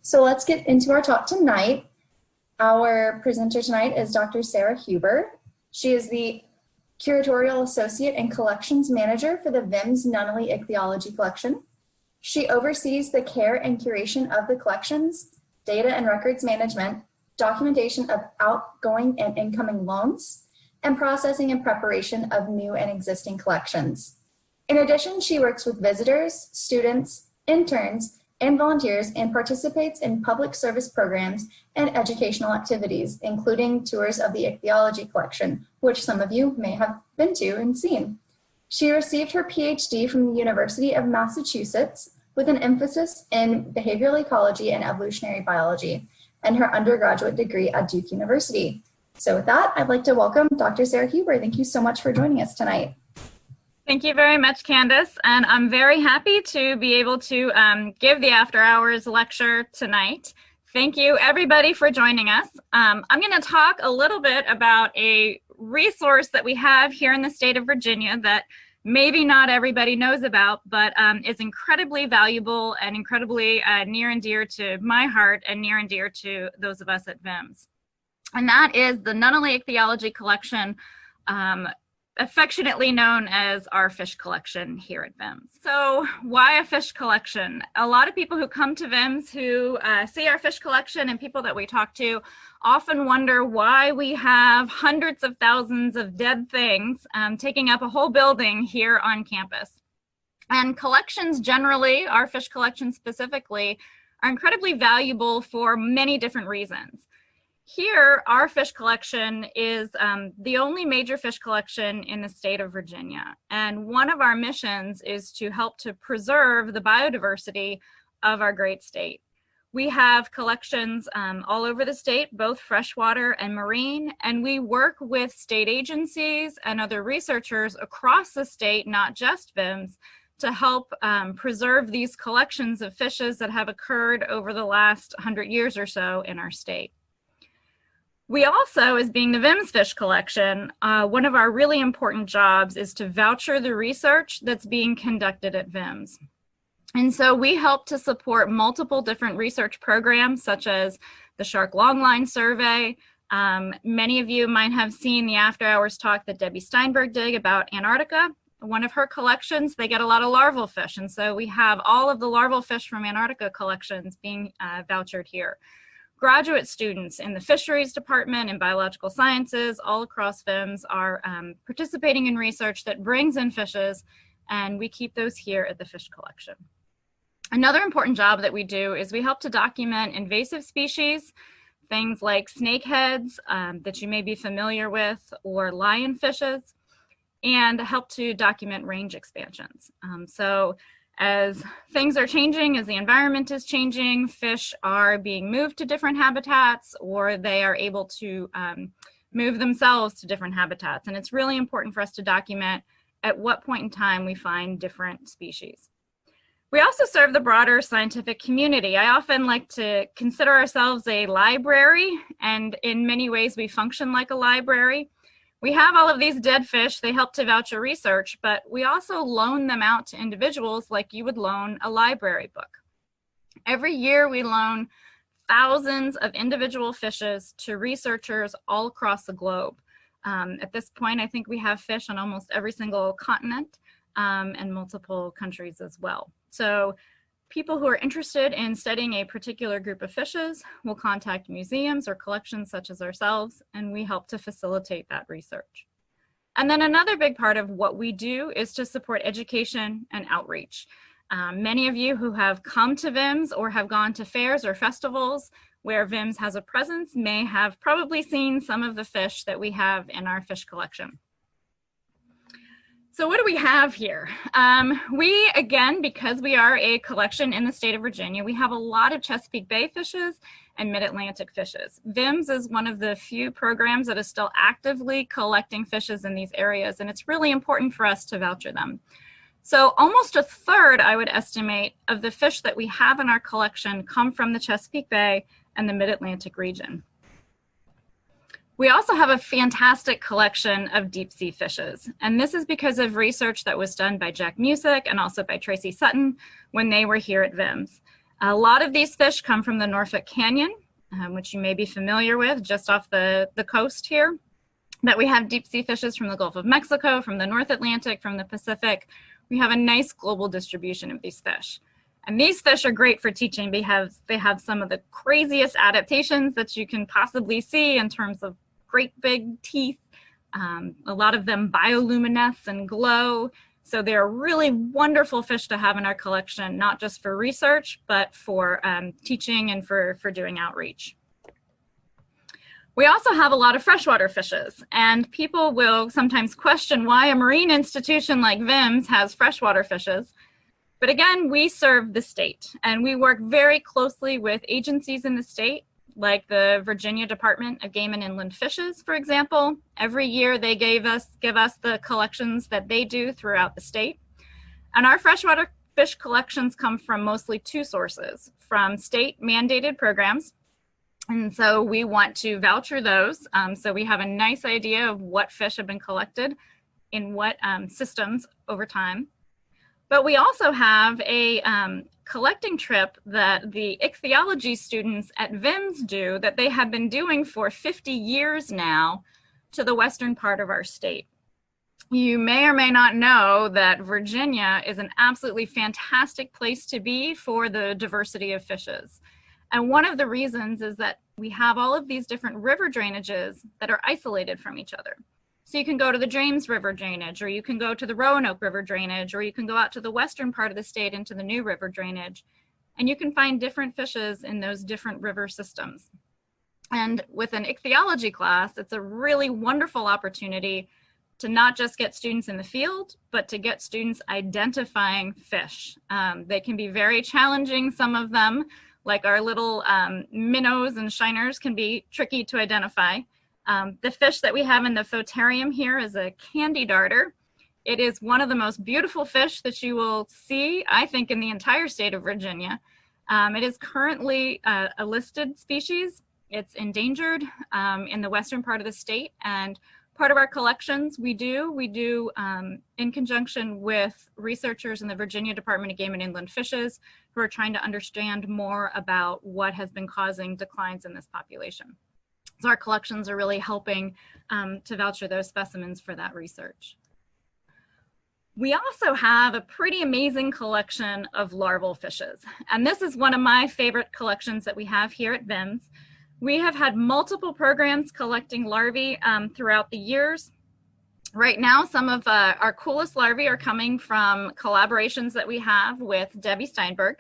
So let's get into our talk tonight. Our presenter tonight is Dr. Sarah Huber. She is the Curatorial Associate and Collections Manager for the VIMS Nunnally Ichthyology Collection. She oversees the care and curation of the collections, data and records management, documentation of outgoing and incoming loans, and processing and preparation of new and existing collections. In addition, she works with visitors, students, interns, and volunteers, and participates in public service programs and educational activities, including tours of the Ichthyology Collection, which some of you may have been to and seen. She received her PhD from the University of Massachusetts with an emphasis in behavioral ecology and evolutionary biology, and her undergraduate degree at Duke University. So with that, I'd like to welcome Dr. Sarah Huber. Thank you so much for joining us tonight. Thank you very much, Candace, and I'm very happy to be able to give the After Hours lecture tonight. Thank you, everybody, for joining us. I'm going to talk a little bit about a resource that we have here in the state of Virginia that maybe not everybody knows about, but is incredibly valuable and incredibly near and dear to my heart and near and dear to those of us at VIMS. And that is the Nunnally Ichthyology Collection, affectionately known as our fish collection here at VIMS. So why a fish collection? A lot of people who come to VIMS who see our fish collection and people that we talk to often wonder why we have hundreds of thousands of dead things taking up a whole building here on campus. And collections generally, our fish collection specifically, are incredibly valuable for many different reasons. Here, our fish collection is the only major fish collection in the state of Virginia. And one of our missions is to help to preserve the biodiversity of our great state. We have collections all over the state, both freshwater and marine, and we work with state agencies and other researchers across the state, not just VIMS, to help preserve these collections of fishes that have occurred over the last 100 years or so in our state. We also, as being the VIMS Fish Collection, one of our really important jobs is to voucher the research that's being conducted at VIMS. And so we help to support multiple different research programs, such as the Shark Longline Survey. Many of you might have seen the After Hours talk that Debbie Steinberg did about Antarctica. One of her collections, they get a lot of larval fish, and so we have all of the larval fish from Antarctica collections being vouchered here. Graduate students in the fisheries department and biological sciences all across VIMS are participating in research that brings in fishes, and we keep those here at the fish collection. Another important job that we do is we help to document invasive species, things like snakeheads that you may be familiar with, or lionfishes, and help to document range expansions. So as things are changing, as the environment is changing, fish are being moved to different habitats, or they are able to move themselves to different habitats. And it's really important for us to document at what point in time we find different species. We also serve the broader scientific community. I often like to consider ourselves a library, and in many ways we function like a library. We have all of these dead fish, they help to voucher research, but we also loan them out to individuals like you would loan a library book. Every year we loan thousands of individual fishes to researchers all across the globe. At this point, I think we have fish on almost every single continent and multiple countries as well. So people who are interested in studying a particular group of fishes will contact museums or collections such as ourselves, and we help to facilitate that research. And then another big part of what we do is to support education and outreach. Many of you who have come to VIMS or have gone to fairs or festivals where VIMS has a presence may have probably seen some of the fish that we have in our fish collection. So what do we have here? We, again, because we are a collection in the state of Virginia, we have a lot of Chesapeake Bay fishes and Mid-Atlantic fishes. VIMS is one of the few programs that is still actively collecting fishes in these areas, and it's really important for us to voucher them. So almost a third, I would estimate, of the fish that we have in our collection come from the Chesapeake Bay and the Mid-Atlantic region. We also have a fantastic collection of deep sea fishes, and this is because of research that was done by Jack Musick and also by Tracy Sutton when they were here at VIMS. A lot of these fish come from the Norfolk Canyon, which you may be familiar with, just off the coast here. But we have deep sea fishes from the Gulf of Mexico, from the North Atlantic, from the Pacific. We have a nice global distribution of these fish. And these fish are great for teaching because they have some of the craziest adaptations that you can possibly see in terms of great big teeth. A lot of them bioluminesce and glow. So they're really wonderful fish to have in our collection, not just for research, but for teaching and for doing outreach. We also have a lot of freshwater fishes, and people will sometimes question why a marine institution like VIMS has freshwater fishes. But again, we serve the state, and we work very closely with agencies in the state, like the Virginia Department of Game and Inland Fishes, for example. Every year they give us the collections that they do throughout the state. And our freshwater fish collections come from mostly two sources, from state mandated programs. And so we want to voucher those. So we have a nice idea of what fish have been collected in what systems over time. But we also have a collecting trip that the ichthyology students at VIMS do that they have been doing for 50 years now to the western part of our state. You may or may not know that Virginia is an absolutely fantastic place to be for the diversity of fishes. And one of the reasons is that we have all of these different river drainages that are isolated from each other. So you can go to the James River drainage, or you can go to the Roanoke River drainage, or you can go out to the western part of the state into the New River drainage, and you can find different fishes in those different river systems. And with an ichthyology class, it's a really wonderful opportunity to not just get students in the field, but to get students identifying fish. They can be very challenging, some of them, like our little minnows and shiners can be tricky to identify. The fish that we have in the photarium here is a candy darter. It is one of the most beautiful fish that you will see, I think, in the entire state of Virginia. It is currently a listed species. It's endangered in the western part of the state, and part of our collections we do in conjunction with researchers in the Virginia Department of Game and Inland Fishes who are trying to understand more about what has been causing declines in this population. So our collections are really helping to voucher those specimens for that research. We also have a pretty amazing collection of larval fishes. And this is one of my favorite collections that we have here at VIMS. We have had multiple programs collecting larvae throughout the years. Right now, some of our coolest larvae are coming from collaborations that we have with Debbie Steinberg.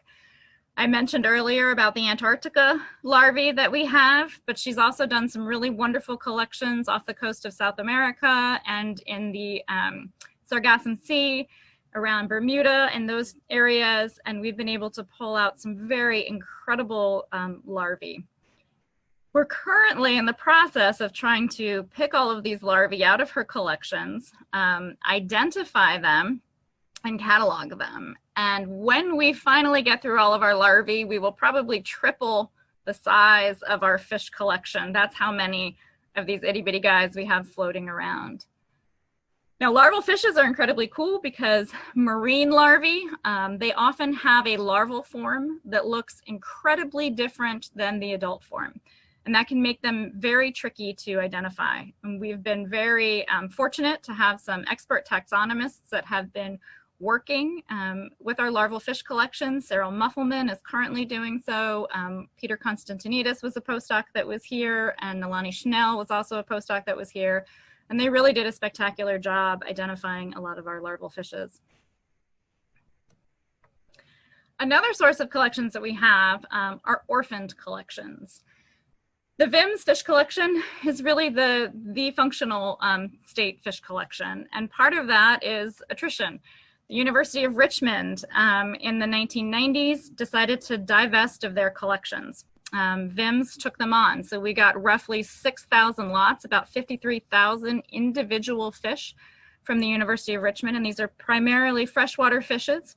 I mentioned earlier about the Antarctica larvae that we have, but she's also done some really wonderful collections off the coast of South America and in the Sargasso Sea, around Bermuda and those areas, and we've been able to pull out some very incredible larvae. We're currently in the process of trying to pick all of these larvae out of her collections, identify them, and catalog them. And when we finally get through all of our larvae, we will probably triple the size of our fish collection. That's how many of these itty bitty guys we have floating around. Now, larval fishes are incredibly cool because marine larvae, they often have a larval form that looks incredibly different than the adult form. And that can make them very tricky to identify. And we've been very fortunate to have some expert taxonomists that have been working with our larval fish collection. Cyril Muffelman is currently doing so. Peter Constantinidis was a postdoc that was here, and Nalani Schnell was also a postdoc that was here. And they really did a spectacular job identifying a lot of our larval fishes. Another source of collections that we have are orphaned collections. The VIMS fish collection is really the functional state fish collection, and part of that is attrition. The University of Richmond in the 1990s decided to divest of their collections. VIMS took them on, so we got roughly 6,000 lots, about 53,000 individual fish from the University of Richmond, and these are primarily freshwater fishes.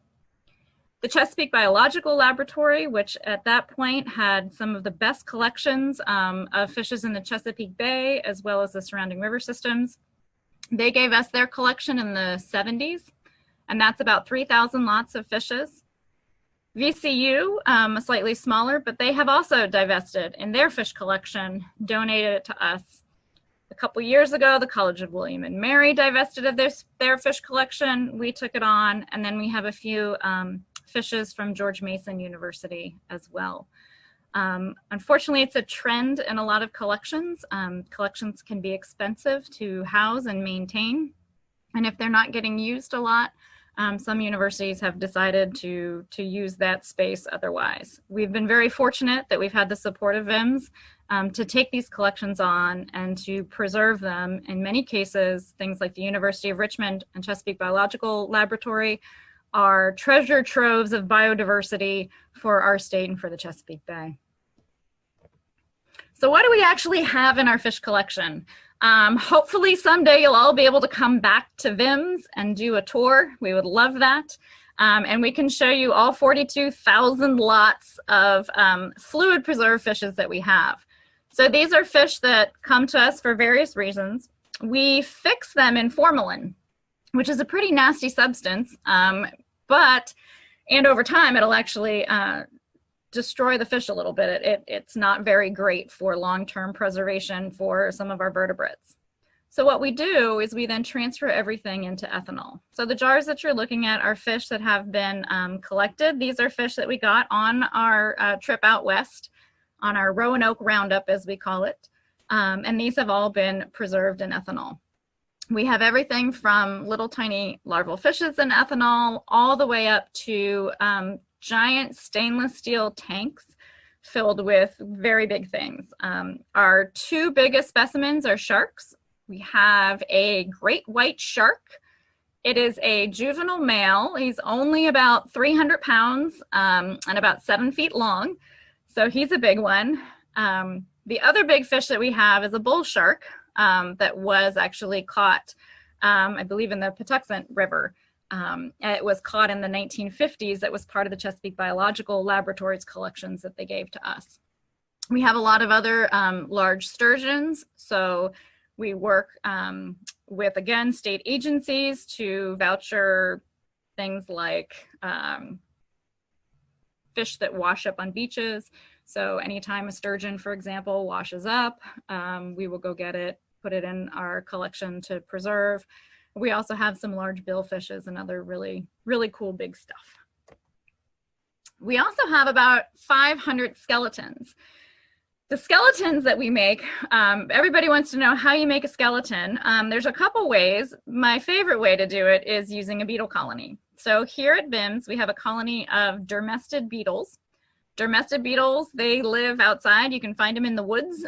The Chesapeake Biological Laboratory, which at that point had some of the best collections of fishes in the Chesapeake Bay, as well as the surrounding river systems, they gave us their collection in the 70s, and that's about 3,000 lots of fishes. VCU, slightly smaller, but they have also divested in their fish collection, donated it to us. A couple years ago, the College of William and Mary divested of their fish collection. We took it on, and then we have a few fishes from George Mason University as well. Unfortunately, it's a trend in a lot of collections. Collections can be expensive to house and maintain, and if they're not getting used a lot, some universities have decided to use that space otherwise. We've been very fortunate that we've had the support of VIMS to take these collections on and to preserve them. In many cases, things like the University of Richmond and Chesapeake Biological Laboratory are treasure troves of biodiversity for our state and for the Chesapeake Bay. So what do we actually have in our fish collection? Hopefully someday you'll all be able to come back to VIMS and do a tour. We would love that. And we can show you all 42,000 lots of fluid preserved fishes that we have. So these are fish that come to us for various reasons. We fix them in formalin, which is a pretty nasty substance, and over time it'll actually destroy the fish a little bit. It's not very great for long-term preservation for some of our vertebrates. So what we do is we then transfer everything into ethanol. So the jars that you're looking at are fish that have been collected. These are fish that we got on our trip out west, on our Roanoke Roundup, as we call it. And these have all been preserved in ethanol. We have everything from little tiny larval fishes in ethanol all the way up to giant stainless steel tanks filled with very big things. Our two biggest specimens are sharks. We have a great white shark. It is a juvenile male. He's only about 300 pounds and about 7 feet long. So he's a big one. The other big fish that we have is a bull shark that was actually caught, I believe, in the Patuxent River. It was caught in the 1950s. That was part of the Chesapeake Biological Laboratory's collections that they gave to us. We have a lot of other large sturgeons. So we work with, again, state agencies to voucher things like fish that wash up on beaches. So anytime a sturgeon, for example, washes up, we will go get it, put it in our collection to preserve. We also have some large billfishes and other really, really cool big stuff. We also have about 500 skeletons. The skeletons that we make, everybody wants to know how you make a skeleton. There's a couple ways. My favorite way to do it is using a beetle colony. So here at VIMS, we have a colony of dermestid beetles. Dermestid beetles, they live outside. You can find them in the woods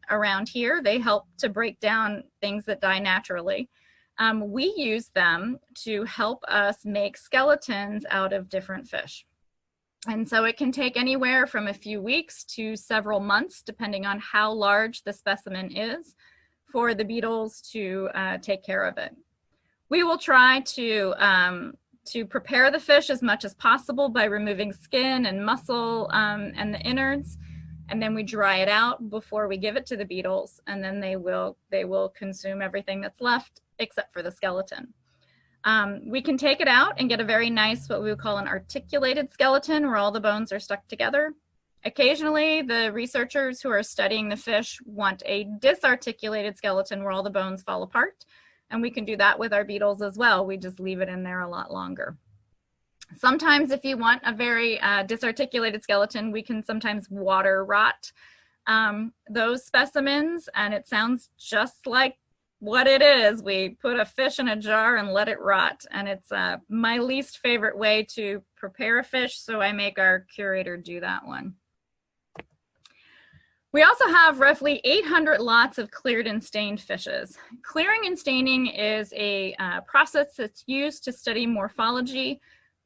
around here. They help to break down things that die naturally. We use them to help us make skeletons out of different fish. And so it can take anywhere from a few weeks to several months, depending on how large the specimen is, for the beetles to take care of it. We will try to prepare the fish as much as possible by removing skin and muscle and the innards, and then we dry it out before we give it to the beetles, and then they will consume everything that's left except for the skeleton. We can take it out and get a very nice, what we would call an articulated skeleton, where all the bones are stuck together. Occasionally, the researchers who are studying the fish want a disarticulated skeleton where all the bones fall apart. And we can do that with our beetles as well. We just leave it in there a lot longer. Sometimes if you want a very disarticulated skeleton, we can sometimes water rot those specimens, and it sounds just like what it is. We put a fish in a jar and let it rot, and it's my least favorite way to prepare a fish, so I make our curator do that one. We also have roughly 800 lots of cleared and stained fishes. Clearing and staining is a process that's used to study morphology,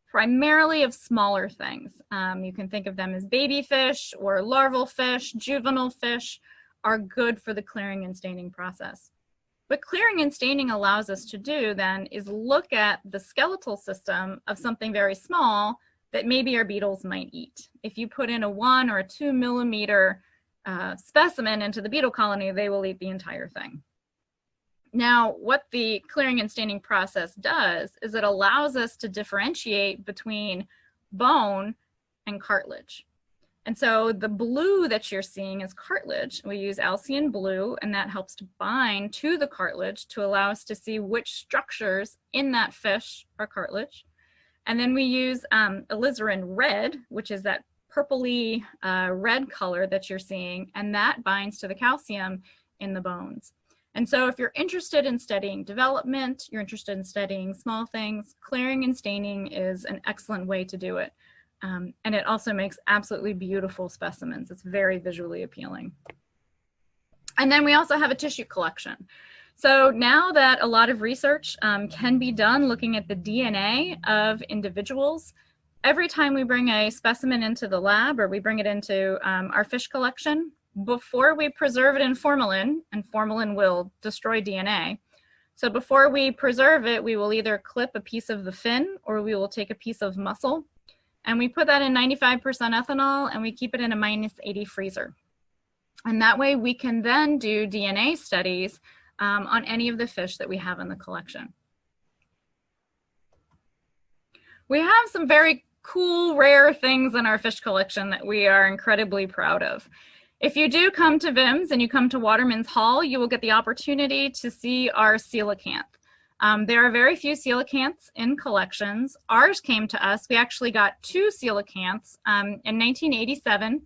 primarily of smaller things. You can think of them as baby fish or larval fish. Juvenile fish are good for the clearing and staining process. What clearing and staining allows us to do then is look at the skeletal system of something very small that maybe our beetles might eat. If you put in a 1 or a 2 millimeter specimen into the beetle colony, they will eat the entire thing. Now, what the clearing and staining process does is it allows us to differentiate between bone and cartilage. And so the blue that you're seeing is cartilage. We use Alcyon blue, and that helps to bind to the cartilage to allow us to see which structures in that fish are cartilage. And then we use alizarin red, which is that purpley red color that you're seeing, and that binds to the calcium in the bones. And so if you're interested in studying development, you're interested in studying small things, clearing and staining is an excellent way to do it. And it also makes absolutely beautiful specimens. It's very visually appealing. And then we also have a tissue collection. So now that a lot of research can be done looking at the DNA of individuals, every time we bring a specimen into the lab or we bring it into our fish collection, before we preserve it in formalin, and formalin will destroy DNA, so before we preserve it, we will either clip a piece of the fin or we will take a piece of muscle, and we put that in 95% ethanol and we keep it in a -80 freezer. And that way we can then do DNA studies on any of the fish that we have in the collection. We have some very cool, rare things in our fish collection that we are incredibly proud of. If you do come to VIMS and you come to Waterman's Hall, you will get the opportunity to see our coelacanth. There are very few coelacanths in collections. Ours came to us. We actually got 2 coelacanths in 1987.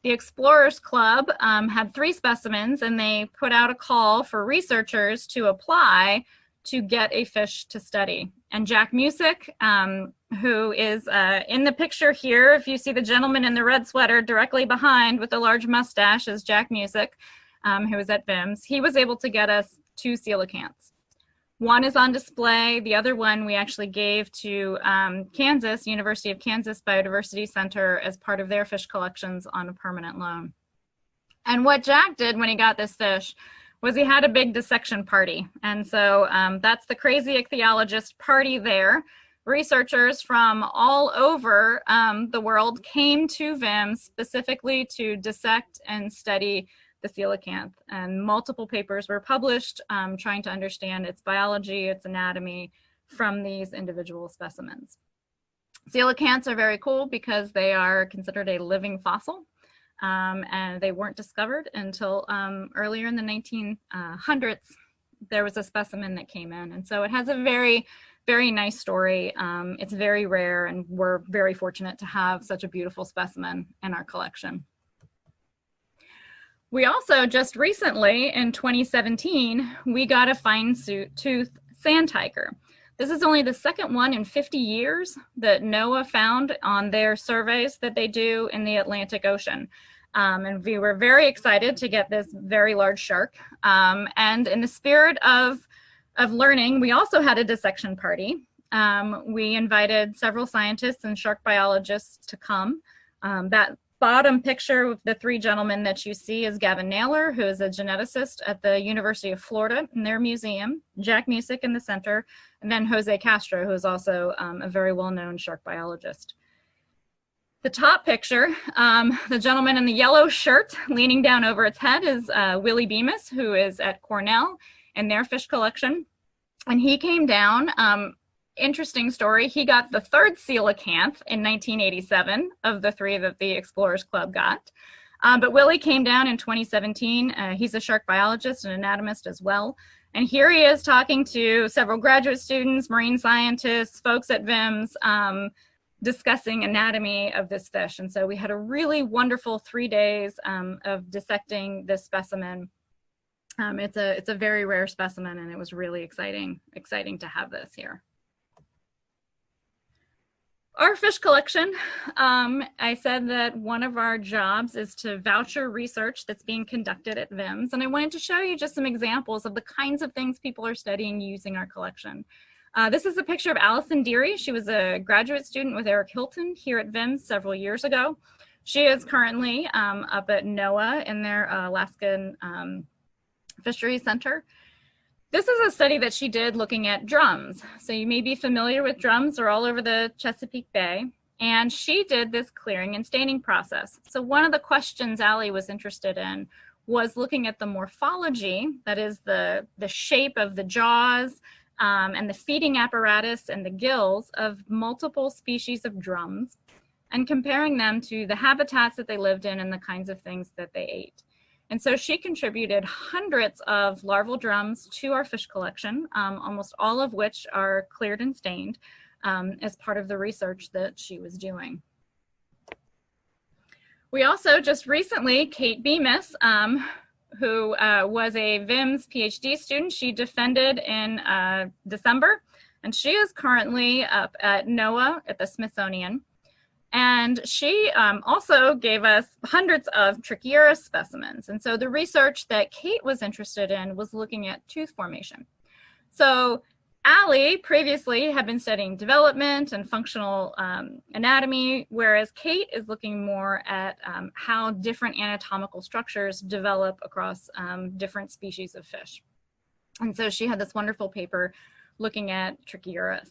The Explorers Club had 3 specimens, and they put out a call for researchers to apply to get a fish to study. And Jack Musick, who is in the picture here, if you see the gentleman in the red sweater directly behind with the large mustache is Jack Musick, who was at VIMS. He was able to get us 2 coelacanths. One is on display. The other one we actually gave to Kansas, University of Kansas Biodiversity Center as part of their fish collections on a permanent loan. And what Jack did when he got this fish was he had a big dissection party. And so that's the crazy ichthyologist party there. Researchers from all over the world came to VIMS specifically to dissect and study the coelacanth, and multiple papers were published trying to understand its biology, its anatomy from these individual specimens. Coelacanths are very cool because they are considered a living fossil, and they weren't discovered until earlier in the 1900s. There was a specimen that came in, and so it has a very, very nice story. It's very rare, and we're very fortunate to have such a beautiful specimen in our collection. We also just recently, in 2017, we got a fine-tooth sand tiger. This is only the second one in 50 years that NOAA found on their surveys that they do in the Atlantic Ocean. And we were very excited to get this very large shark. And in the spirit of learning, we also had a dissection party. We invited several scientists and shark biologists to come. That bottom picture with the 3 gentlemen that you see is Gavin Naylor, who is a geneticist at the University of Florida in their museum, Jack Musick in the center, and then Jose Castro, who is also a very well-known shark biologist. The top picture, the gentleman in the yellow shirt leaning down over its head is Willie Bemis, who is at Cornell in their fish collection. And he came down, interesting story, he got the 3rd coelacanth in 1987 of the 3 that the Explorers Club got. But Willie came down in 2017. He's a shark biologist and anatomist as well. And here he is talking to several graduate students, marine scientists, folks at VIMS, discussing anatomy of this fish. And so we had a really wonderful 3 days of dissecting this specimen. It's a very rare specimen, and it was really exciting to have this here. Our fish collection, I said that one of our jobs is to voucher research that's being conducted at VIMS, and I wanted to show you just some examples of the kinds of things people are studying using our collection. This is a picture of Allison Deary. She was a graduate student with Eric Hilton here at VIMS several years ago. She is currently up at NOAA in their Alaskan Fisheries Center. This is a study that she did looking at drums. So you may be familiar with drums. They're all over the Chesapeake Bay. And she did this clearing and staining process. So one of the questions Allie was interested in was looking at the morphology, that is the shape of the jaws and the feeding apparatus and the gills of multiple species of drums. and comparing them to the habitats that they lived in and the kinds of things that they ate. And so she contributed hundreds of larval drums to our fish collection, almost all of which are cleared and stained as part of the research that she was doing. We also just recently, Kate Bemis, who was a VIMS PhD student, she defended in December, and she is currently up at NOAA at the Smithsonian. And she also gave us hundreds of Trichiurus specimens. And so the research that Kate was interested in was looking at tooth formation. So Allie previously had been studying development and functional anatomy, whereas Kate is looking more at how different anatomical structures develop across different species of fish. And so she had this wonderful paper looking at Trichiurus.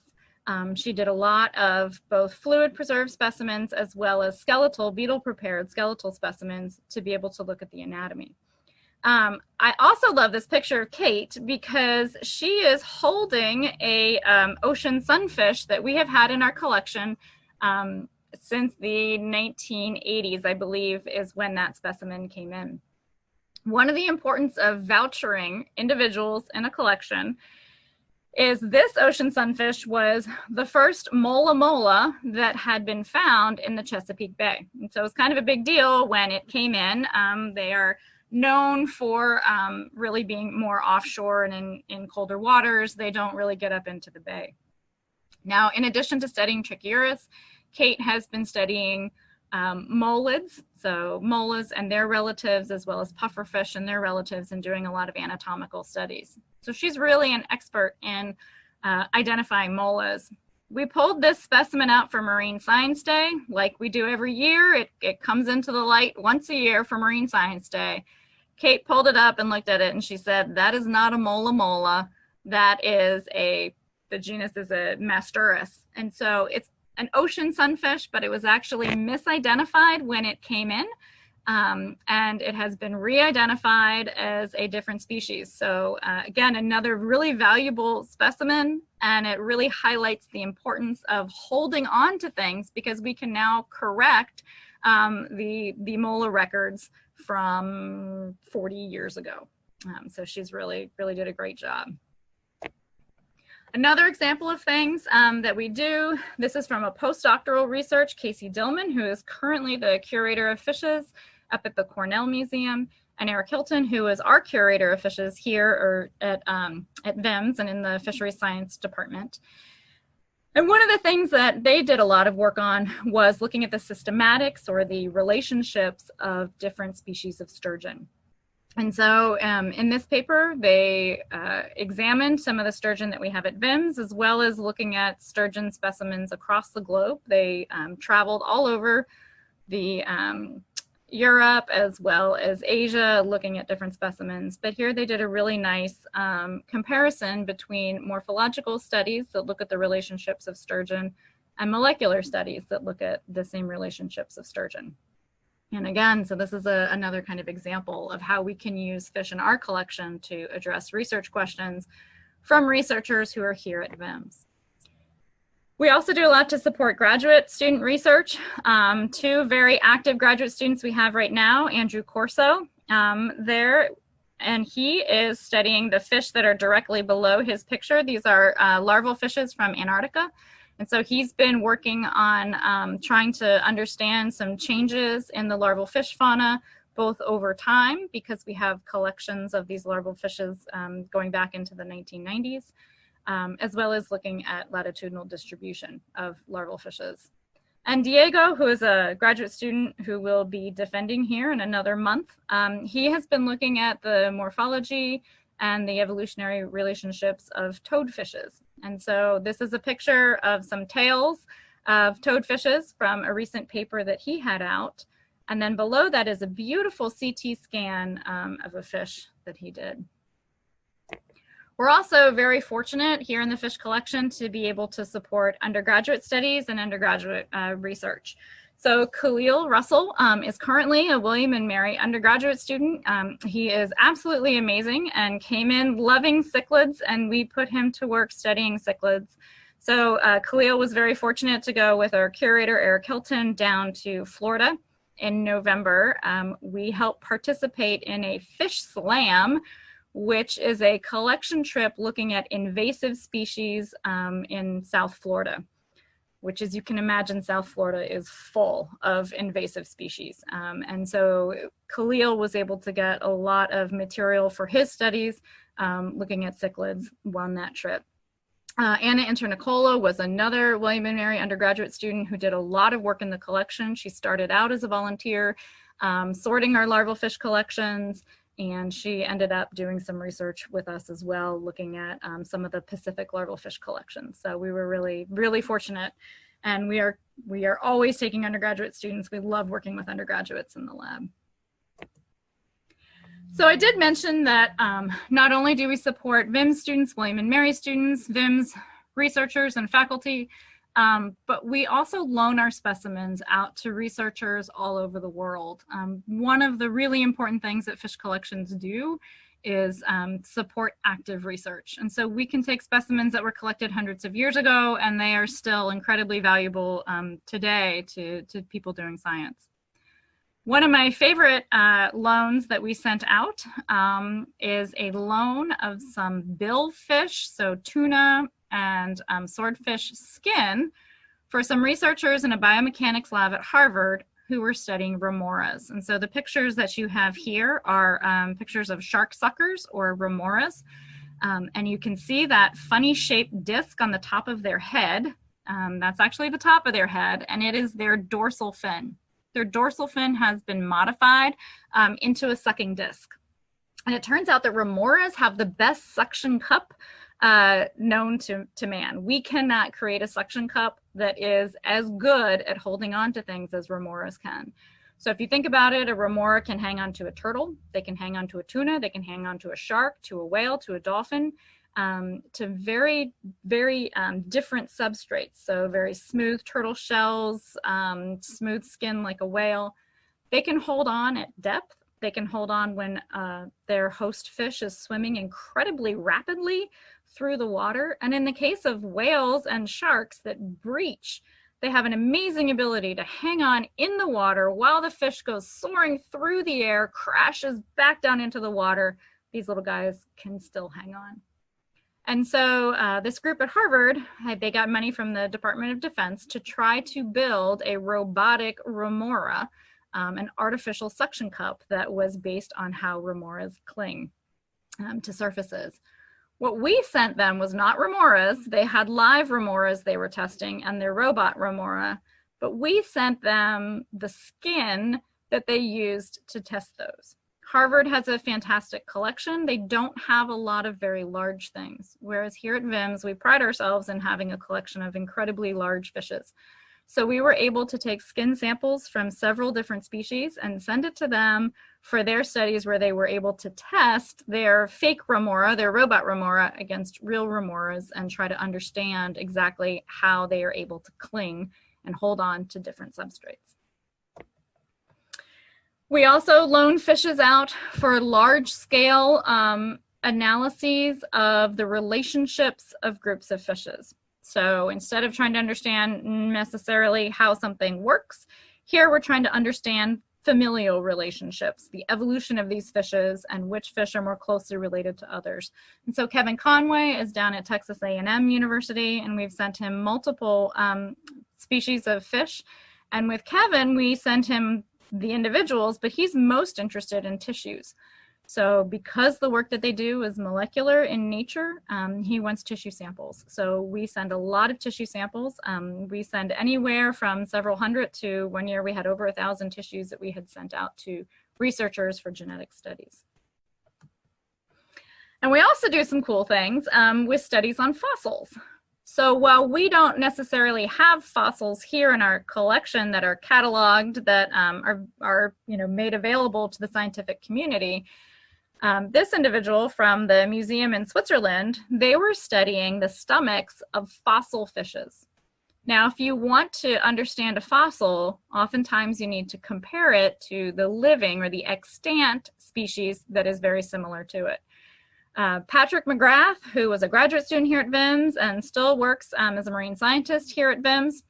She did a lot of both fluid preserved specimens as well as skeletal, beetle prepared skeletal specimens to be able to look at the anatomy. I also love this picture of Kate because she is holding a ocean sunfish that we have had in our collection since the 1980s, I believe, is when that specimen came in. One of the importance of vouchering individuals in a collection is this ocean sunfish was the first mola mola that had been found in the Chesapeake Bay. And so it was kind of a big deal when it came in. They are known for really being more offshore and in colder waters. They don't really get up into the bay. Now, in addition to studying Trichiurus, Kate has been studying molids, so molas and their relatives, as well as pufferfish and their relatives, and doing a lot of anatomical studies. So she's really an expert in identifying molas. We pulled this specimen out for Marine Science Day, like we do every year. It comes into the light once a year for Marine Science Day. Kate pulled it up and looked at it, and she said, that is not a mola mola. That is the genus is a Masturus. And so it's an ocean sunfish, but it was actually misidentified when it came in. And it has been re-identified as a different species. So again, another really valuable specimen, and it really highlights the importance of holding on to things because we can now correct the mola records from 40 years ago. So she's really did a great job. Another example of things that we do, this is from a postdoctoral research, Casey Dillman, who is currently the curator of fishes up at the Cornell Museum, and Eric Hilton, who is our curator of fishes here or at VIMS and in the Fisheries Science Department. And one of the things that they did a lot of work on was looking at the systematics or the relationships of different species of sturgeon. And so in this paper, they examined some of the sturgeon that we have at VIMS, as well as looking at sturgeon specimens across the globe. They traveled all over the Europe as well as Asia, looking at different specimens. But here they did a really nice comparison between morphological studies that look at the relationships of sturgeon and molecular studies that look at the same relationships of sturgeon. And again, so this is another kind of example of how we can use fish in our collection to address research questions from researchers who are here at VIMS. We also do a lot to support graduate student research. Two very active graduate students we have right now, Andrew Corso there, and he is studying the fish that are directly below his picture. These are larval fishes from Antarctica. And so he's been working on trying to understand some changes in the larval fish fauna, both over time, because we have collections of these larval fishes going back into the 1990s, as well as looking at latitudinal distribution of larval fishes. And Diego, who is a graduate student who will be defending here in another month, he has been looking at the morphology and the evolutionary relationships of toadfishes. And so this is a picture of some tails of toadfishes from a recent paper that he had out. And then below that is a beautiful CT scan of a fish that he did. We're also very fortunate here in the fish collection to be able to support undergraduate studies and undergraduate research. So Khalil Russell is currently a William and Mary undergraduate student. He is absolutely amazing and came in loving cichlids, and we put him to work studying cichlids. So Khalil was very fortunate to go with our curator, Eric Hilton, down to Florida in November. We helped participate in a fish slam, which is a collection trip looking at invasive species in South Florida, which, as you can imagine, South Florida is full of invasive species. And so Khalil was able to get a lot of material for his studies looking at cichlids on that trip. Anna Internicola was another William & Mary undergraduate student who did a lot of work in the collection. She started out as a volunteer sorting our larval fish collections, and she ended up doing some research with us as well, looking at some of the Pacific larval fish collections. So we were really, really fortunate, and we are always taking undergraduate students. We love working with undergraduates in the lab. So I did mention that not only do we support VIMS students, William & Mary students, VIMS researchers and faculty, but we also loan our specimens out to researchers all over the world. One of the really important things that fish collections do is support active research. And so we can take specimens that were collected hundreds of years ago, and they are still incredibly valuable today to people doing science. One of my favorite loans that we sent out is a loan of some billfish, so tuna and swordfish skin, for some researchers in a biomechanics lab at Harvard who were studying remoras. And so the pictures that you have here are pictures of shark suckers, or remoras. And you can see that funny shaped disc on the top of their head. That's actually the top of their head, and it is their dorsal fin. Their dorsal fin has been modified into a sucking disc. And it turns out that remoras have the best suction cup known to man. We cannot create a suction cup that is as good at holding on to things as remoras can. So if you think about it, a remora can hang on to a turtle, they can hang on to a tuna, they can hang on to a shark, to a whale, to a dolphin, to very, very different substrates. So very smooth turtle shells, smooth skin like a whale. They can hold on at depth. They can hold on when their host fish is swimming incredibly rapidly through the water. And in the case of whales and sharks that breach, they have an amazing ability to hang on in the water while the fish goes soaring through the air, crashes back down into the water. These little guys can still hang on. And so this group at Harvard, they got money from the Department of Defense to try to build a robotic remora, an artificial suction cup that was based on how remoras cling to surfaces. What we sent them was not remoras. They had live remoras they were testing and their robot remora, but we sent them the skin that they used to test those. Harvard has a fantastic collection. They don't have a lot of very large things, whereas here at VIMS, we pride ourselves in having a collection of incredibly large fishes. So we were able to take skin samples from several different species and send it to them for their studies, where they were able to test their fake remora, their robot remora, against real remoras and try to understand exactly how they are able to cling and hold on to different substrates. We also loan fishes out for large-scale analyses of the relationships of groups of fishes. So instead of trying to understand necessarily how something works, here we're trying to understand familial relationships, the evolution of these fishes, and which fish are more closely related to others. And so Kevin Conway is down at Texas A&M University, and we've sent him multiple species of fish. And with Kevin, we sent him the individuals, but he's most interested in tissues. So because the work that they do is molecular in nature, he wants tissue samples. So we send a lot of tissue samples. We send anywhere from several hundred to, one year we had over 1,000 tissues that we had sent out to researchers for genetic studies. And we also do some cool things with studies on fossils. So while we don't necessarily have fossils here in our collection that are cataloged, that are made available to the scientific community, this individual from the museum in Switzerland, they were studying the stomachs of fossil fishes. Now, if you want to understand a fossil, oftentimes you need to compare it to the living or the extant species that is very similar to it. Patrick McGrath, who was a graduate student here at VIMS and still works as a marine scientist here at VIMS,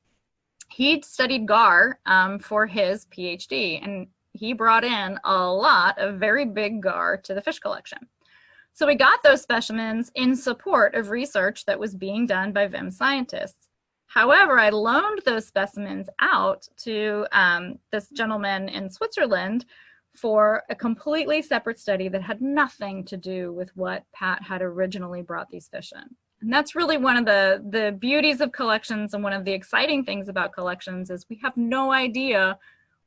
he studied gar for his PhD, and he brought in a lot of very big gar to the fish collection. So we got those specimens in support of research that was being done by VIMS scientists. However, I loaned those specimens out to this gentleman in Switzerland for a completely separate study that had nothing to do with what Pat had originally brought these fish in. And that's really one of the beauties of collections, and one of the exciting things about collections is we have no idea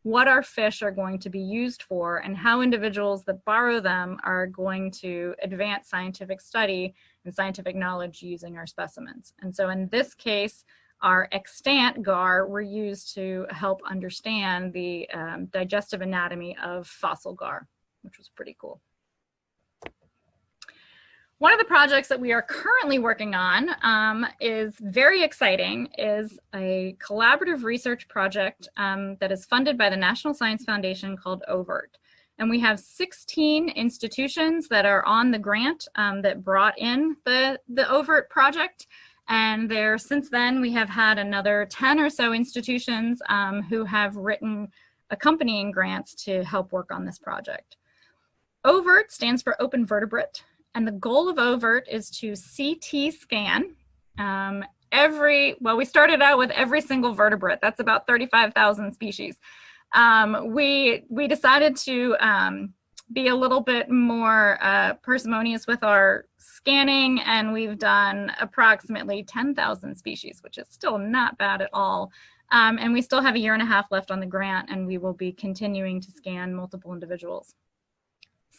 what our fish are going to be used for and how individuals that borrow them are going to advance scientific study and scientific knowledge using our specimens. And so in this case, our extant gar were used to help understand the digestive anatomy of fossil gar, which was pretty cool. One of the projects that we are currently working on is very exciting, is a collaborative research project that is funded by the National Science Foundation called Vert. And we have 16 institutions that are on the grant that brought in the Vert project. And since then, we have had another 10 or so institutions who have written accompanying grants to help work on this project. Vert stands for Open Vertebrate. And the goal of Vert is to CT scan we started out with every single vertebrate. That's about 35,000 species. We decided to be a little bit more parsimonious with our scanning, and we've done approximately 10,000 species, which is still not bad at all. And we still have a year and a half left on the grant, and we will be continuing to scan multiple individuals.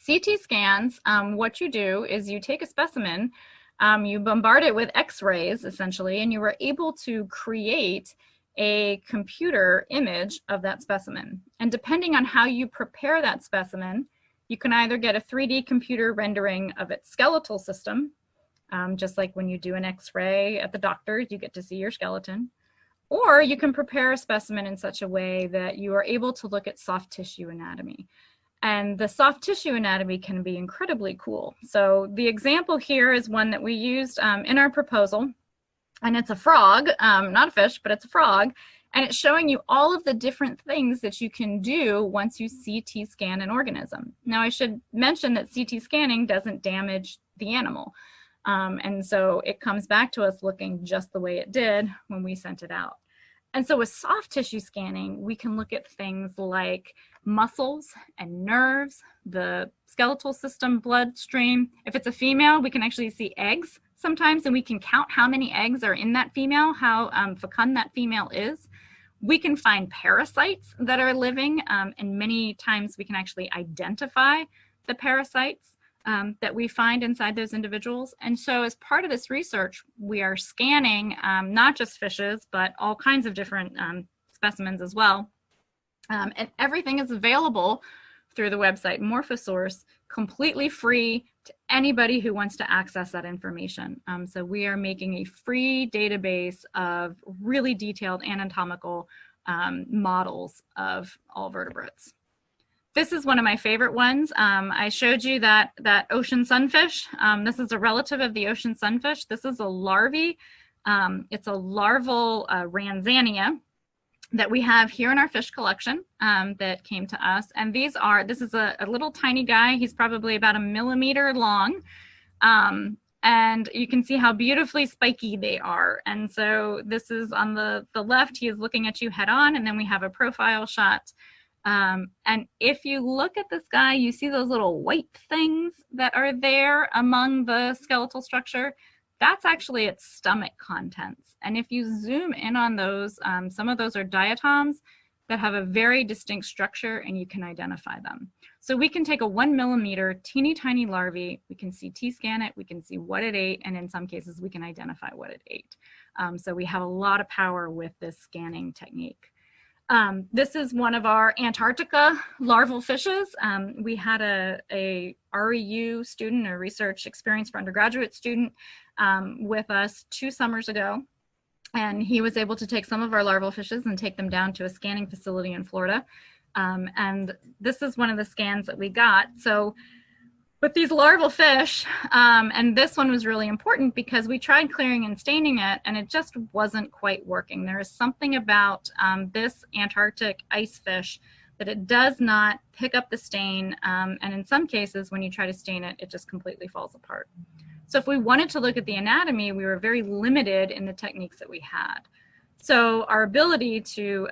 CT scans, what you do is you take a specimen, you bombard it with X-rays essentially, and you are able to create a computer image of that specimen. And depending on how you prepare that specimen, you can either get a 3D computer rendering of its skeletal system, just like when you do an X-ray at the doctor's, you get to see your skeleton, or you can prepare a specimen in such a way that you are able to look at soft tissue anatomy. And the soft tissue anatomy can be incredibly cool. So the example here is one that we used in our proposal, and it's a frog, not a fish, but it's a frog, and it's showing you all of the different things that you can do once you CT scan an organism. Now, I should mention that CT scanning doesn't damage the animal, and so it comes back to us looking just the way it did when we sent it out. And so with soft tissue scanning, we can look at things like muscles and nerves, the skeletal system, bloodstream. If it's a female, we can actually see eggs sometimes, and we can count how many eggs are in that female, how fecund that female is. We can find parasites that are living, and many times we can actually identify the parasites that we find inside those individuals. And so as part of this research, we are scanning not just fishes, but all kinds of different specimens as well. And everything is available through the website Morphosource, completely free to anybody who wants to access that information. So we are making a free database of really detailed anatomical models of all vertebrates. This is one of my favorite ones. I showed you that ocean sunfish. This is a relative of the ocean sunfish. This is a larvae. It's a larval Ranzania that we have here in our fish collection that came to us. And this is a little tiny guy. He's probably about 1 millimeter long. And you can see how beautifully spiky they are. And so this is on the left, he is looking at you head on, and then we have a profile shot. And if you look at this guy, you see those little white things that are there among the skeletal structure. That's actually its stomach contents. And if you zoom in on those, some of those are diatoms that have a very distinct structure, and you can identify them. So we can take a 1 millimeter teeny tiny larvae, we can CT scan it, we can see what it ate, and in some cases we can identify what it ate. So we have a lot of power with this scanning technique. This is one of our Antarctica larval fishes. We had a REU student, a research experience for undergraduate student, with us 2 summers ago. And he was able to take some of our larval fishes and take them down to a scanning facility in Florida. And this is one of the scans that we got. So But these larval fish, and this one was really important because we tried clearing and staining it, and it just wasn't quite working. There is something about this Antarctic ice fish that it does not pick up the stain, and in some cases, when you try to stain it, it just completely falls apart. So if we wanted to look at the anatomy, we were very limited in the techniques that we had. So our ability to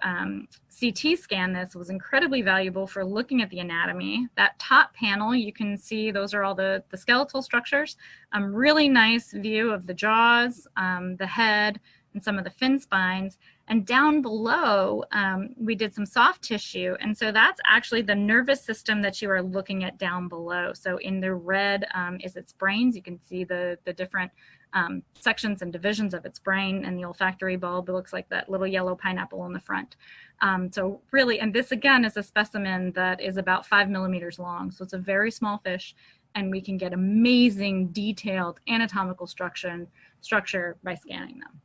CT scan this was incredibly valuable for looking at the anatomy. That top panel, you can see those are all the skeletal structures. Really nice view of the jaws, the head, and some of the fin spines. And down below, we did some soft tissue. And so that's actually the nervous system that you are looking at down below. So in the red is its brains. You can see the different sections and divisions of its brain, and the olfactory bulb. It looks like that little yellow pineapple in the front. So really, and this again is a specimen that is about 5 millimeters long. So it's a very small fish, and we can get amazing detailed anatomical structure by scanning them.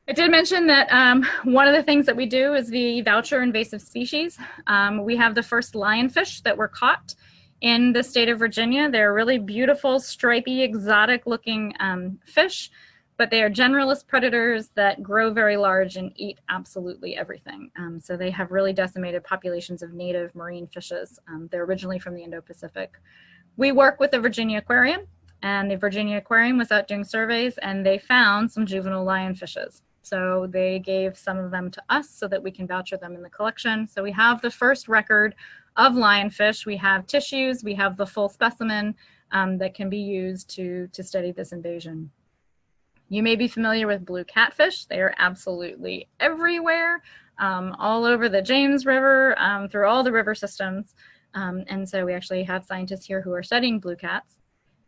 I did mention that one of the things that we do is the Voucher invasive species. We have the first lionfish that were caught in the state of Virginia. They're really beautiful, stripy, exotic looking fish, but they are generalist predators that grow very large and eat absolutely everything. So they have really decimated populations of native marine fishes. They're originally from the Indo-Pacific. We work with the Virginia Aquarium, and the Virginia Aquarium was out doing surveys, and they found some juvenile lionfishes. So they gave some of them to us so that we can voucher them in the collection. So we have the first record of lionfish. We have tissues, we have the full specimen that can be used to study this invasion. You may be familiar with blue catfish. They are absolutely everywhere, all over the James River, through all the river systems. And so we actually have scientists here who are studying blue cats.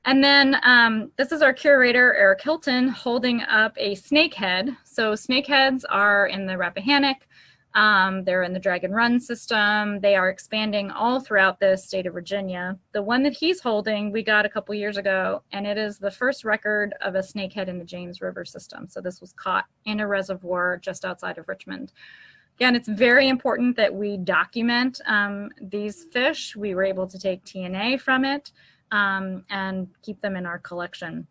And then this is our curator, Eric Hilton, holding up a snakehead. So snakeheads are in the Rappahannock. They're in the Dragon Run system. They are expanding all throughout the state of Virginia. The one that he's holding, we got a couple years ago, and it is the first record of a snakehead in the James River system. So this was caught in a reservoir just outside of Richmond. Again, it's very important that we document these fish. We were able to take TNA from it and keep them in our collection.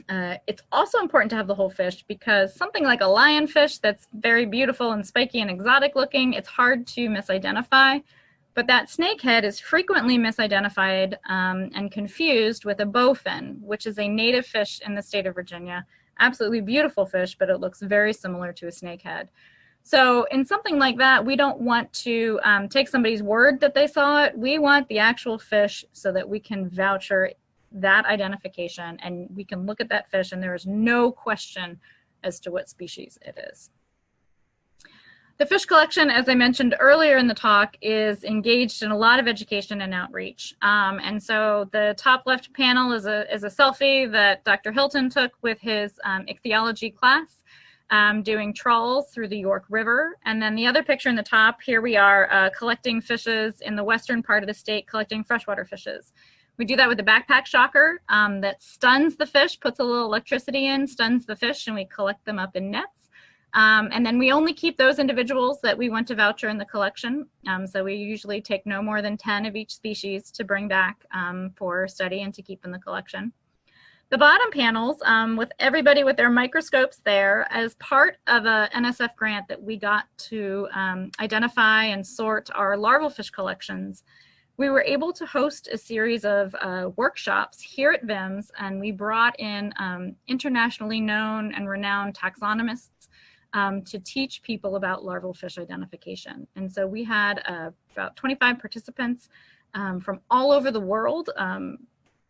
It's also important to have the whole fish because something like a lionfish that's very beautiful and spiky and exotic looking, it's hard to misidentify. But that snakehead is frequently misidentified and confused with a bowfin, which is a native fish in the state of Virginia. Absolutely beautiful fish, but it looks very similar to a snakehead. So in something like that, we don't want to take somebody's word that they saw it. We want the actual fish so that we can voucher that identification, and we can look at that fish and there is no question as to what species it is. The fish collection, as I mentioned earlier in the talk, is engaged in a lot of education and outreach. And so the top left panel is a selfie that Dr. Hilton took with his ichthyology class, doing trawls through the York River. And then the other picture in the top, here we are collecting fishes in the western part of the state, collecting freshwater fishes. We do that with a backpack shocker that stuns the fish, puts a little electricity in, stuns the fish, and we collect them up in nets. And then we only keep those individuals that we want to voucher in the collection. So we usually take no more than 10 of each species to bring back for study and to keep in the collection. The bottom panels, with everybody with their microscopes there, as part of a NSF grant that we got to identify and sort our larval fish collections, we were able to host a series of workshops here at VIMS, and we brought in internationally known and renowned taxonomists to teach people about larval fish identification. And so we had about 25 participants from all over the world,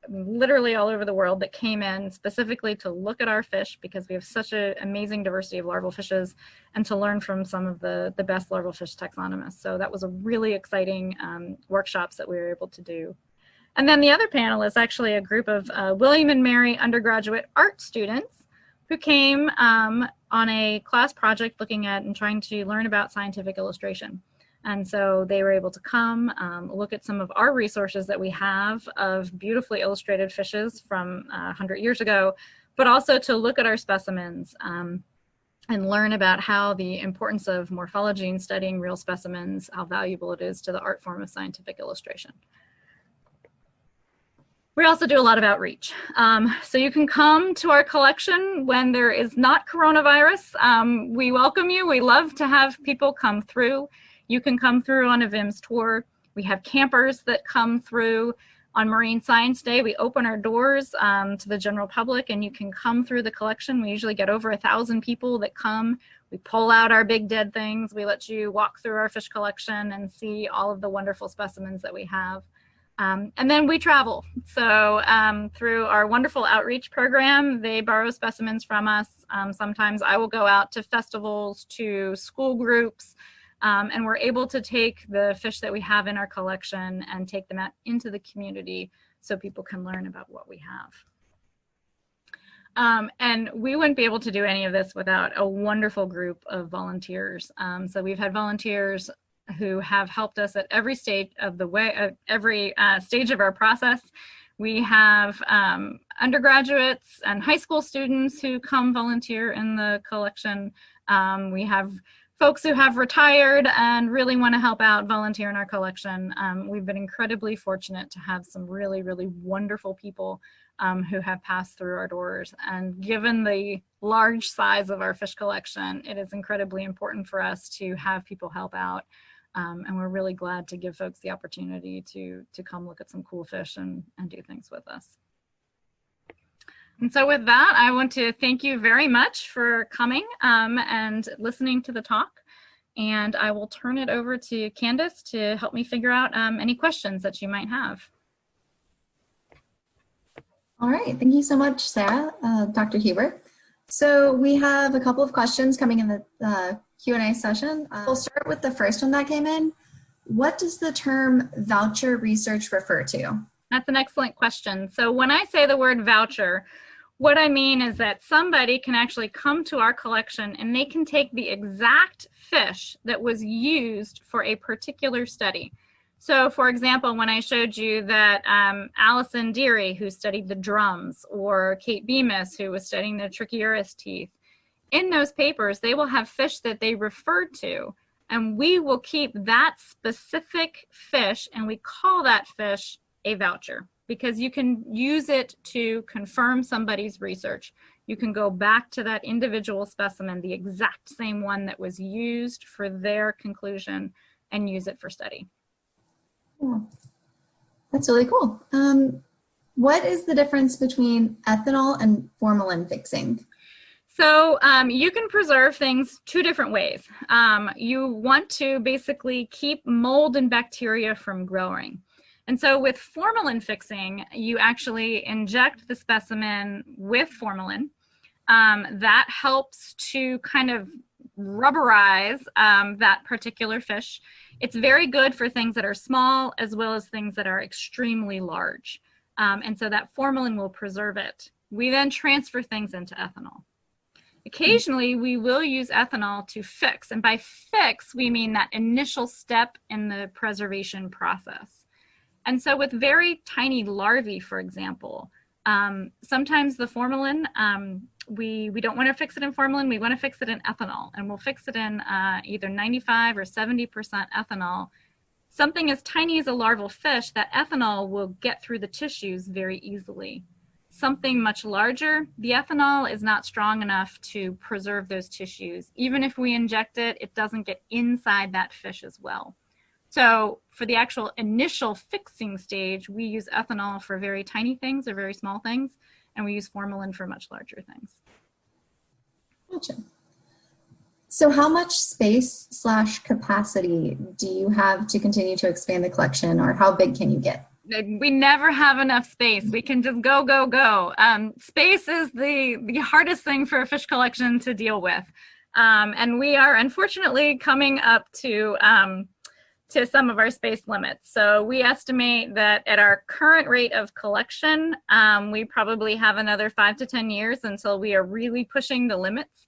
literally all over the world, that came in specifically to look at our fish because we have such an amazing diversity of larval fishes and to learn from some of the best larval fish taxonomists. So that was a really exciting workshops that we were able to do. And then the other panel is actually a group of William and Mary undergraduate art students who came on a class project looking at and trying to learn about scientific illustration. And so they were able to come look at some of our resources that we have of beautifully illustrated fishes from 100 years ago, but also to look at our specimens and learn about how the importance of morphology and studying real specimens, how valuable it is to the art form of scientific illustration. We also do a lot of outreach. So you can come to our collection when there is not coronavirus. We welcome you. We love to have people come through. You can come through on a VIMS tour. We have campers that come through. On Marine Science Day, we open our doors to the general public, and you can come through the collection. We usually get over 1,000 people that come. We pull out our big dead things. We let you walk through our fish collection and see all of the wonderful specimens that we have. And then we travel. So through our wonderful outreach program, they borrow specimens from us. Sometimes I will go out to festivals, to school groups, and we're able to take the fish that we have in our collection and take them out into the community so people can learn about what we have. And we wouldn't be able to do any of this without a wonderful group of volunteers. So we've had volunteers who have helped us at every stage of the way, every stage of our process. We have undergraduates and high school students who come volunteer in the collection. We have folks who have retired and really want to help out volunteer in our collection. We've been incredibly fortunate to have some really, really wonderful people who have passed through our doors. And given the large size of our fish collection, it is incredibly important for us to have people help out. And we're really glad to give folks the opportunity to come look at some cool fish and do things with us. And so with that, I want to thank you very much for coming and listening to the talk. And I will turn it over to Candace to help me figure out any questions that you might have. All right, thank you so much, Sarah, Dr. Huber. So we have a couple of questions coming in the Q&A session. We'll start with the first one that came in. What does the term voucher research refer to? That's an excellent question. So when I say the word voucher, what I mean is that somebody can actually come to our collection and they can take the exact fish that was used for a particular study. So for example, when I showed you that Allison Deary, who studied the drums, or Kate Bemis, who was studying the Trichiurus teeth, in those papers, they will have fish that they referred to, and we will keep that specific fish and we call that fish a voucher, because you can use it to confirm somebody's research. You can go back to that individual specimen, the exact same one that was used for their conclusion, and use it for study. Yeah. That's really cool. What is the difference between ethanol and formalin fixing? So you can preserve things two different ways. You want to basically keep mold and bacteria from growing. And so with formalin fixing, you actually inject the specimen with formalin. That helps to kind of rubberize that particular fish. It's very good for things that are small as well as things that are extremely large. And so that formalin will preserve it. We then transfer things into ethanol. Occasionally, we will use ethanol to fix. And by fix, we mean that initial step in the preservation process. And so with very tiny larvae, for example, sometimes the formalin, we don't want to fix it in formalin, we want to fix it in ethanol. And we'll fix it in either 95 or 70% ethanol. Something as tiny as a larval fish, that ethanol will get through the tissues very easily. Something much larger, the ethanol is not strong enough to preserve those tissues. Even if we inject it, it doesn't get inside that fish as well. So for the actual initial fixing stage, we use ethanol for very tiny things or very small things, and we use formalin for much larger things. Gotcha. So how much space/capacity do you have to continue to expand the collection, or how big can you get? We never have enough space. We can just go, go, go. Space is the hardest thing for a fish collection to deal with. And we are unfortunately coming up to some of our space limits. So we estimate that at our current rate of collection, we probably have another 5 to 10 years until we are really pushing the limits.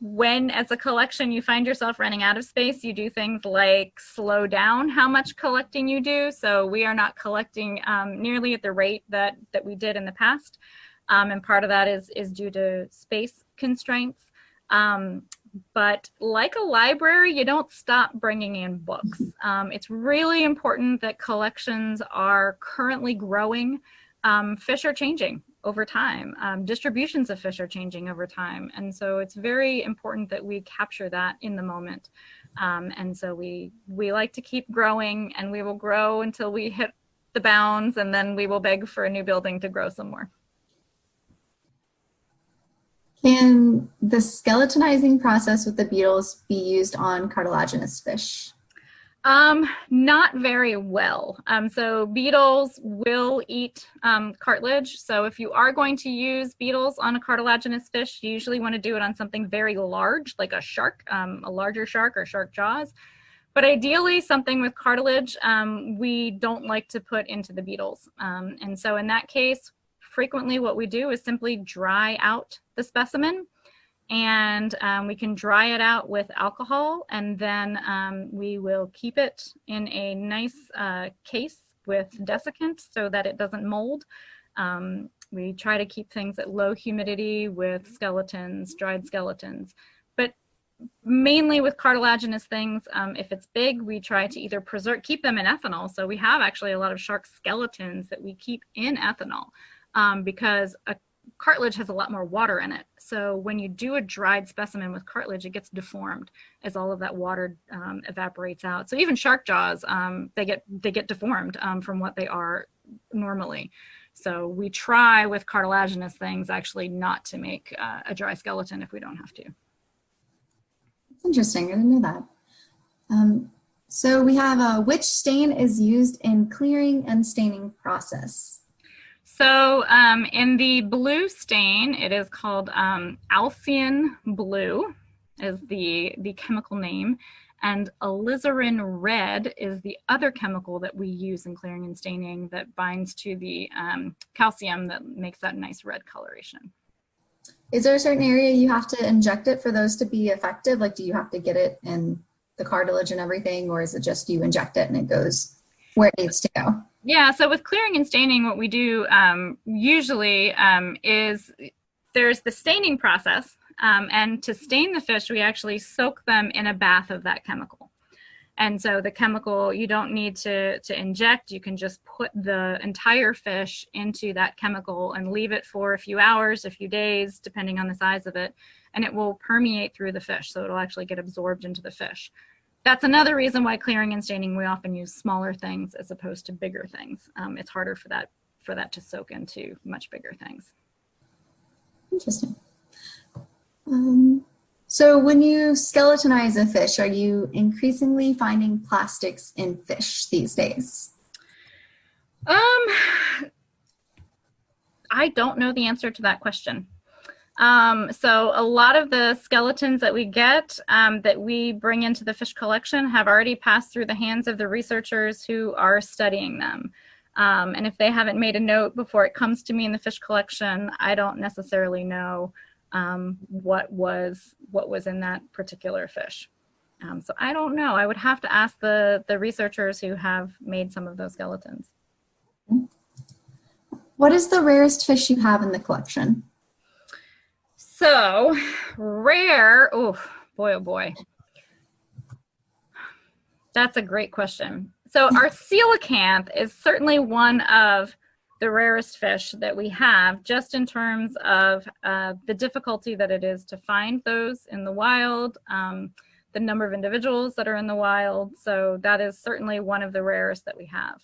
When as a collection you find yourself running out of space, you do things like slow down how much collecting you do. So we are not collecting nearly at the rate that we did in the past. And part of that is due to space constraints. But like a library, you don't stop bringing in books. It's really important that collections are currently growing. Fish are changing over time. Distributions of fish are changing over time. And so it's very important that we capture that in the moment. And so we like to keep growing, and we will grow until we hit the bounds, and then we will beg for a new building to grow some more. Can the skeletonizing process with the beetles be used on cartilaginous fish? Not very well. So beetles will eat cartilage. So if you are going to use beetles on a cartilaginous fish, you usually want to do it on something very large, like a shark, a larger shark or shark jaws. But ideally, something with cartilage, we don't like to put into the beetles. And so in that case, frequently what we do is simply dry out the specimen, and we can dry it out with alcohol, and then we will keep it in a nice case with desiccant so that it doesn't mold. We try to keep things at low humidity with skeletons, dried skeletons. But mainly with cartilaginous things, if it's big, we try to either keep them in ethanol. So we have actually a lot of shark skeletons that we keep in ethanol. Because a cartilage has a lot more water in it. So when you do a dried specimen with cartilage, it gets deformed as all of that water evaporates out. So even shark jaws, they get deformed from what they are normally. So we try with cartilaginous things actually not to make a dry skeleton if we don't have to. That's interesting. I didn't know that. So we have which stain is used in clearing and staining process? So in the blue stain, it is called Alcyon blue is the chemical name, and alizarin red is the other chemical that we use in clearing and staining that binds to the calcium that makes that nice red coloration. Is there a certain area you have to inject it for those to be effective? Like, do you have to get it in the cartilage and everything, or is it just you inject it and it goes where it needs to go? Yeah, so with clearing and staining, what we do usually is there's the staining process, and to stain the fish, we actually soak them in a bath of that chemical. And so the chemical, you don't need to inject, you can just put the entire fish into that chemical and leave it for a few hours, a few days, depending on the size of it, and it will permeate through the fish, so it'll actually get absorbed into the fish. That's another reason why clearing and staining, we often use smaller things as opposed to bigger things. It's harder for that to soak into much bigger things. Interesting. So when you skeletonize a fish, are you increasingly finding plastics in fish these days? I don't know the answer to that question. So a lot of the skeletons that we get that we bring into the fish collection have already passed through the hands of the researchers who are studying them. And if they haven't made a note before it comes to me in the fish collection, I don't necessarily know what was in that particular fish. So I don't know. I would have to ask the researchers who have made some of those skeletons. What is the rarest fish you have in the collection? So rare, oh boy. That's a great question. So our coelacanth is certainly one of the rarest fish that we have, just in terms of the difficulty that it is to find those in the wild, the number of individuals that are in the wild. So that is certainly one of the rarest that we have.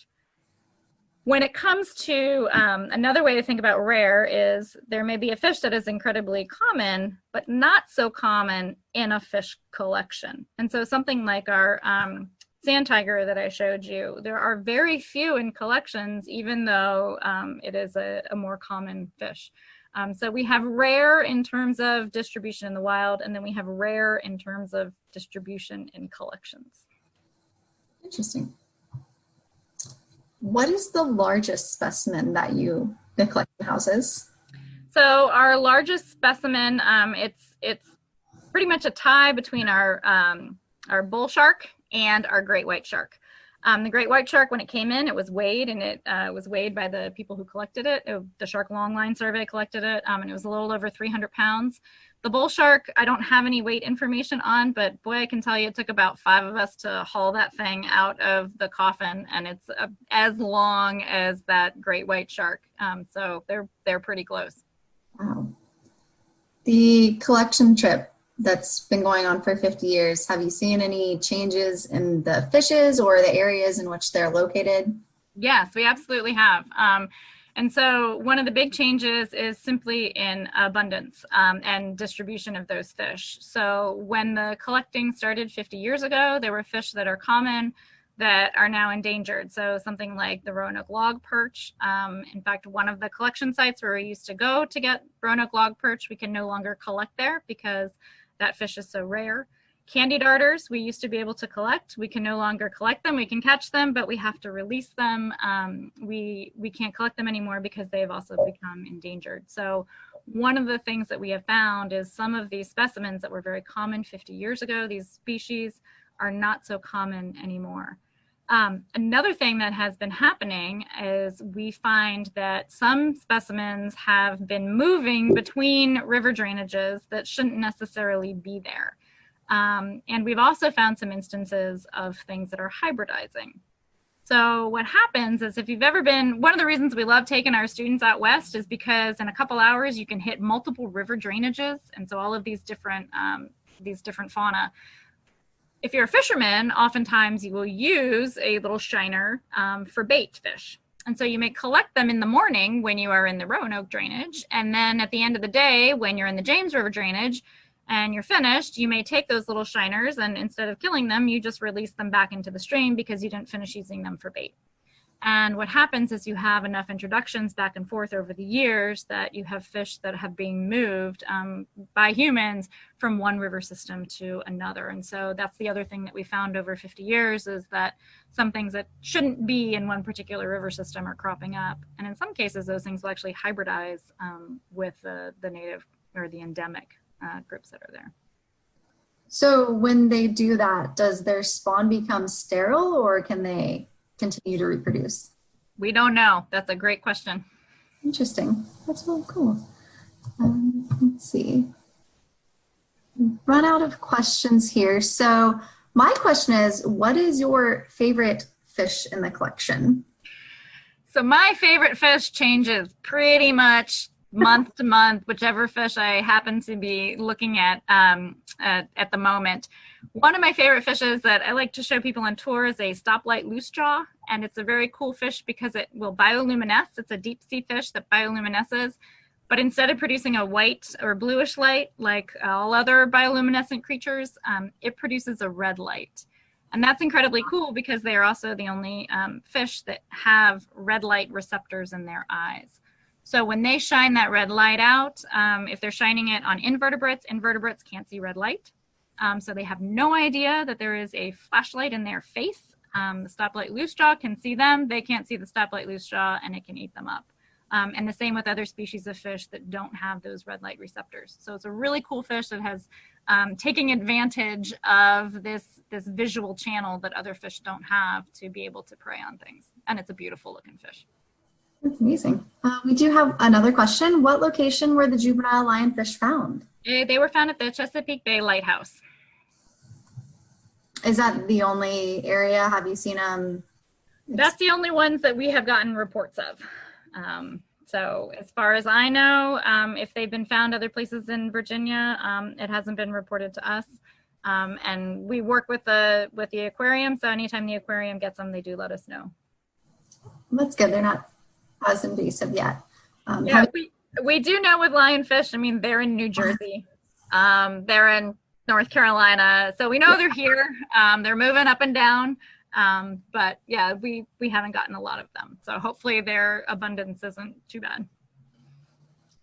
When it comes to another way to think about rare is there may be a fish that is incredibly common, but not so common in a fish collection. And so something like our sand tiger that I showed you, there are very few in collections, even though it is a more common fish. So we have rare in terms of distribution in the wild, and then we have rare in terms of distribution in collections. Interesting. What is the largest specimen that the collection houses? So our largest specimen, it's pretty much a tie between our bull shark and our great white shark. The great white shark, when it came in, it was weighed, and it was weighed by the people who collected it. The Shark Longline Survey collected it, and it was a little over 300 pounds. The bull shark, I don't have any weight information on, but boy, I can tell you it took about 5 of us to haul that thing out of the coffin, and it's as long as that great white shark. So they're pretty close. Wow. The collection trip that's been going on for 50 years, have you seen any changes in the fishes or the areas in which they're located? Yes, we absolutely have. And so one of the big changes is simply in abundance and distribution of those fish. So when the collecting started 50 years ago, there were fish that are common that are now endangered. So something like the Roanoke log perch. In fact, one of the collection sites where we used to go to get Roanoke log perch, we can no longer collect there because that fish is so rare. Candy darters, we used to be able to collect. We can no longer collect them. We can catch them, but we have to release them. We can't collect them anymore because they've also become endangered. So one of the things that we have found is some of these specimens that were very common 50 years ago, these species, are not so common anymore. Another thing that has been happening is we find that some specimens have been moving between river drainages that shouldn't necessarily be there. And we've also found some instances of things that are hybridizing. So what happens is, if you've ever been, one of the reasons we love taking our students out west is because in a couple hours you can hit multiple river drainages, and so all of these different fauna. If you're a fisherman, oftentimes you will use a little shiner for bait fish. And so you may collect them in the morning when you are in the Roanoke drainage, and then at the end of the day when you're in the James River drainage and you're finished, you may take those little shiners, and instead of killing them, you just release them back into the stream because you didn't finish using them for bait. And what happens is you have enough introductions back and forth over the years that you have fish that have been moved by humans from one river system to another. And so that's the other thing that we found over 50 years is that some things that shouldn't be in one particular river system are cropping up. And in some cases, those things will actually hybridize with the native or the endemic groups that are there. So when they do that, does their spawn become sterile, or can they continue to reproduce? We don't know. That's a great question. Interesting. That's really cool. Let's see. Run out of questions here. So my question is, what is your favorite fish in the collection? So my favorite fish changes pretty much month to month, whichever fish I happen to be looking at the moment. One of my favorite fishes that I like to show people on tour is a stoplight loosejaw, and it's a very cool fish because it will bioluminesce. It's a deep sea fish that bioluminesces, but instead of producing a white or bluish light like all other bioluminescent creatures, it produces a red light. And that's incredibly cool because they are also the only fish that have red light receptors in their eyes. So when they shine that red light out, if they're shining it on invertebrates can't see red light. So they have no idea that there is a flashlight in their face. The stoplight loosejaw can see them. They can't see the stoplight loosejaw, and it can eat them up. And the same with other species of fish that don't have those red light receptors. So it's a really cool fish that has taking advantage of this visual channel that other fish don't have to be able to prey on things. And it's a beautiful looking fish. That's amazing. We do have another question. What location were the juvenile lionfish found? They were found at the Chesapeake Bay Lighthouse. Is that the only area? Have you seen them? That's the only ones that we have gotten reports of. So as far as I know, if they've been found other places in Virginia, it hasn't been reported to us. And we work with the aquarium, so anytime the aquarium gets them, they do let us know. That's good. They're not as invasive yet. Yeah, we do know with lionfish, I mean, they're in New Jersey. They're in North Carolina. So we know they're here. They're moving up and down. But yeah, we haven't gotten a lot of them. So hopefully their abundance isn't too bad.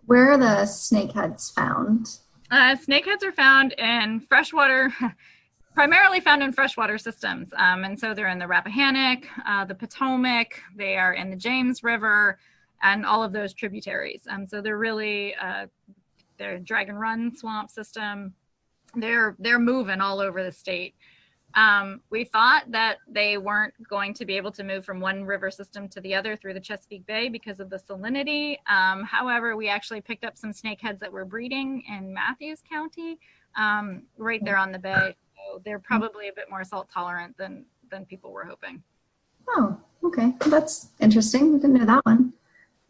Where are the snakeheads found? Snakeheads are found in freshwater, primarily found in freshwater systems. And so they're in the Rappahannock, the Potomac, they are in the James River, and all of those tributaries. So they're really, they're Dragon Run swamp system. They're moving all over the state. We thought that they weren't going to be able to move from one river system to the other through the Chesapeake Bay because of the salinity. However, we actually picked up some snakeheads that were breeding in Matthews County, right there on the bay. So they're probably a bit more salt tolerant than people were hoping. Oh, okay. That's interesting. We didn't know that one.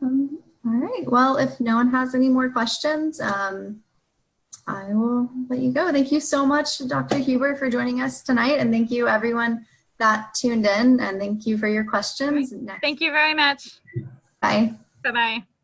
All right. Well, if no one has any more questions, I will let you go. Thank you so much, Dr. Huber, for joining us tonight. And thank you, everyone that tuned in. And thank you for your questions. Thank you very much. Bye. Bye-bye.